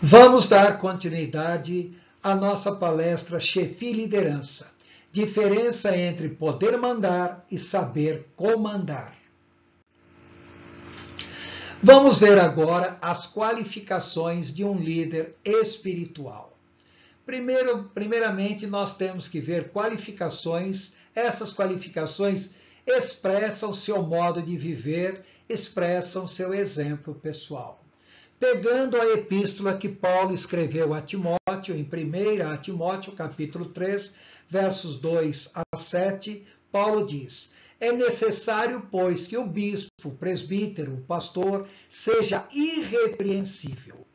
Vamos dar continuidade à nossa palestra Chefia e Liderança. Diferença entre poder mandar e saber comandar. Vamos ver agora as qualificações de um líder espiritual. Primeiramente, nós temos que ver qualificações. Essas qualificações expressam seu modo de viver, expressam seu exemplo pessoal. Pegando a epístola que Paulo escreveu a Timóteo, em 1 Timóteo, capítulo 3, versos 2 a 7, Paulo diz: é necessário, pois, que o bispo, o presbítero, o pastor, seja irrepreensível,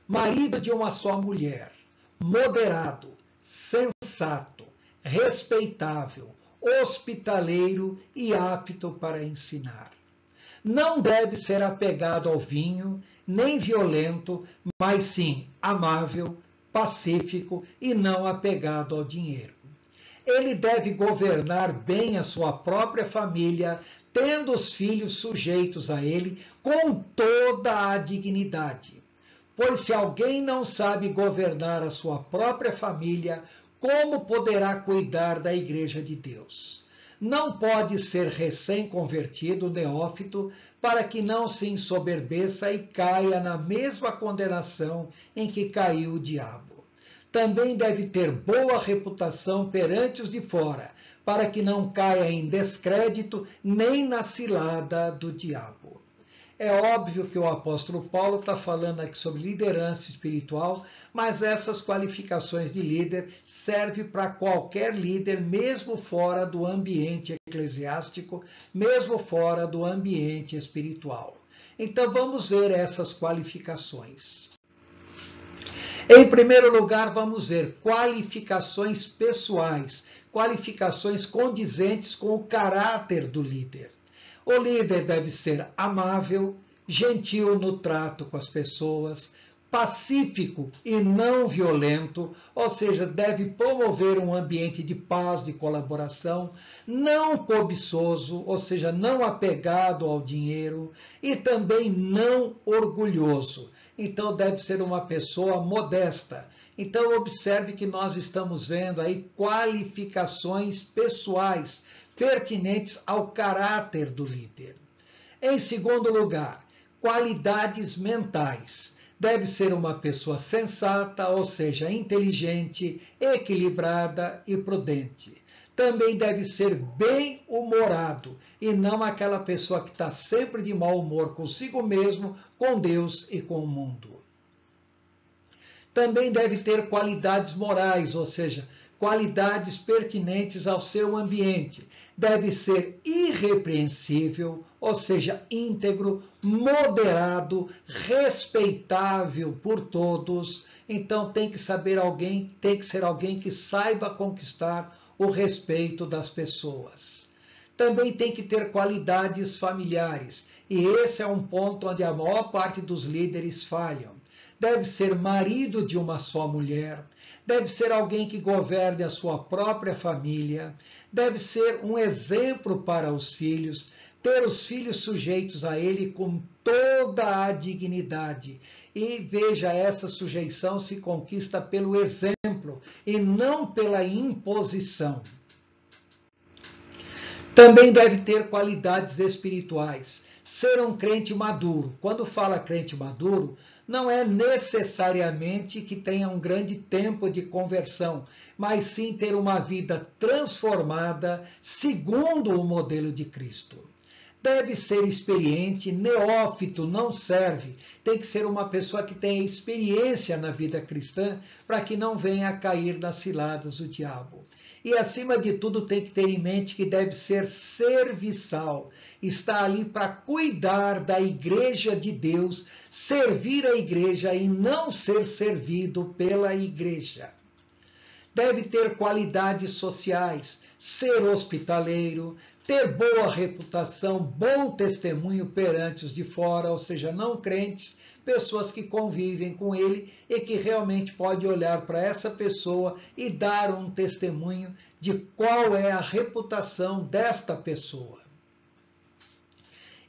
marido de uma só mulher, moderado, sensato, respeitável, hospitaleiro e apto para ensinar. Não deve ser apegado ao vinho, nem violento, mas sim amável, pacífico e não apegado ao dinheiro. Ele deve governar bem a sua própria família, tendo os filhos sujeitos a ele com toda a dignidade. Pois se alguém não sabe governar a sua própria família, como poderá cuidar da igreja de Deus? Não pode ser recém-convertido, neófito, para que não se ensoberbeça e caia na mesma condenação em que caiu o diabo. Também deve ter boa reputação perante os de fora, para que não caia em descrédito nem na cilada do diabo. É óbvio que o apóstolo Paulo está falando aqui sobre liderança espiritual, mas essas qualificações de líder servem para qualquer líder, mesmo fora do ambiente eclesiástico, mesmo fora do ambiente espiritual. Então vamos ver essas qualificações. Em primeiro lugar, vamos ver qualificações pessoais, qualificações condizentes com o caráter do líder. O líder deve ser amável, gentil no trato com as pessoas, pacífico e não violento, ou seja, deve promover um ambiente de paz, de colaboração, não cobiçoso, ou seja, não apegado ao dinheiro, e também não orgulhoso. Então, deve ser uma pessoa modesta. Então, observe que nós estamos vendo aí qualificações pessoais pertinentes ao caráter do líder. Em segundo lugar, qualidades mentais. Deve ser uma pessoa sensata, ou seja, inteligente, equilibrada e prudente. Também deve ser bem-humorado e não aquela pessoa que está sempre de mau humor consigo mesmo, com Deus e com o mundo. Também deve ter qualidades morais, ou seja, qualidades pertinentes ao seu ambiente. Deve ser irrepreensível, ou seja, íntegro, moderado, respeitável por todos. Então tem que ser alguém que saiba conquistar o respeito das pessoas. Também tem que ter qualidades familiares, e esse é um ponto onde a maior parte dos líderes falham. Deve ser marido de uma só mulher, deve ser alguém que governe a sua própria família, deve ser um exemplo para os filhos, ter os filhos sujeitos a ele com toda a dignidade. E veja, essa sujeição se conquista pelo exemplo e não pela imposição. Também deve ter qualidades espirituais, ser um crente maduro. Quando fala crente maduro, não é necessariamente que tenha um grande tempo de conversão, mas sim ter uma vida transformada segundo o modelo de Cristo. Deve ser experiente, neófito não serve. Tem que ser uma pessoa que tenha experiência na vida cristã para que não venha a cair nas ciladas do diabo. E, acima de tudo, tem que ter em mente que deve ser serviçal. Está ali para cuidar da igreja de Deus, servir a igreja e não ser servido pela igreja. Deve ter qualidades sociais, ser hospitaleiro, ter boa reputação, bom testemunho perante os de fora, ou seja, não crentes, pessoas que convivem com ele e que realmente pode olhar para essa pessoa e dar um testemunho de qual é a reputação desta pessoa.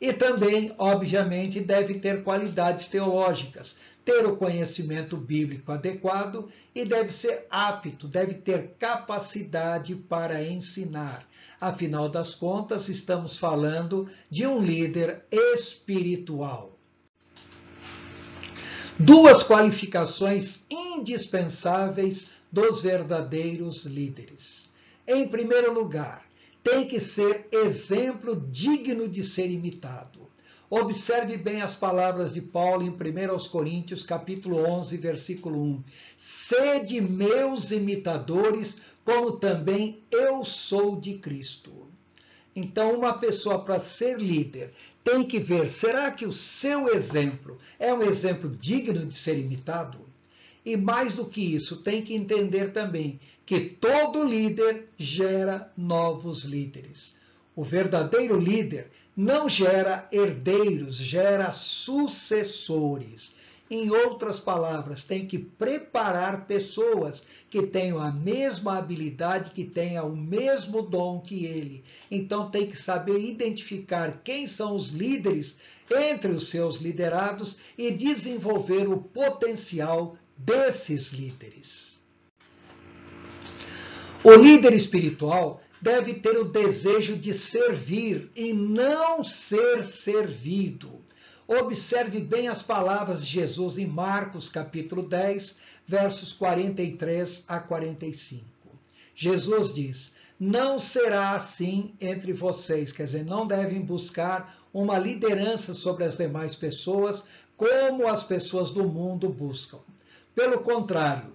E também, obviamente, deve ter qualidades teológicas, ter o conhecimento bíblico adequado e deve ser apto, deve ter capacidade para ensinar. Afinal das contas, estamos falando de um líder espiritual. Duas qualificações indispensáveis dos verdadeiros líderes. Em primeiro lugar, tem que ser exemplo digno de ser imitado. Observe bem as palavras de Paulo em 1 Coríntios, capítulo 11, versículo 1. Sede meus imitadores, como também eu sou de Cristo. Então, uma pessoa, para ser líder, tem que ver, será que o seu exemplo é um exemplo digno de ser imitado? E mais do que isso, tem que entender também que todo líder gera novos líderes. O verdadeiro líder não gera herdeiros, gera sucessores. Em outras palavras, tem que preparar pessoas que tenham a mesma habilidade, que tenham o mesmo dom que ele. Então tem que saber identificar quem são os líderes entre os seus liderados e desenvolver o potencial desses líderes. O líder espiritual deve ter o desejo de servir e não ser servido. Observe bem as palavras de Jesus em Marcos, capítulo 10, versos 43 a 45. Jesus diz, não será assim entre vocês, quer dizer, não devem buscar uma liderança sobre as demais pessoas, como as pessoas do mundo buscam. Pelo contrário,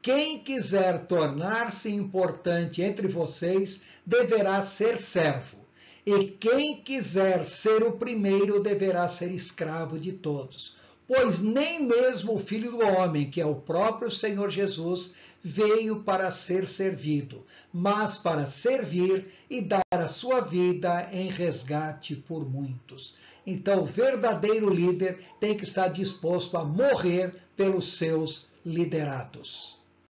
quem quiser tornar-se importante entre vocês deverá ser servo, e quem quiser ser o primeiro deverá ser escravo de todos. Pois nem mesmo o Filho do Homem, que é o próprio Senhor Jesus, veio para ser servido, mas para servir e dar a sua vida em resgate por muitos. Então, o verdadeiro líder tem que estar disposto a morrer pelos seus liderados.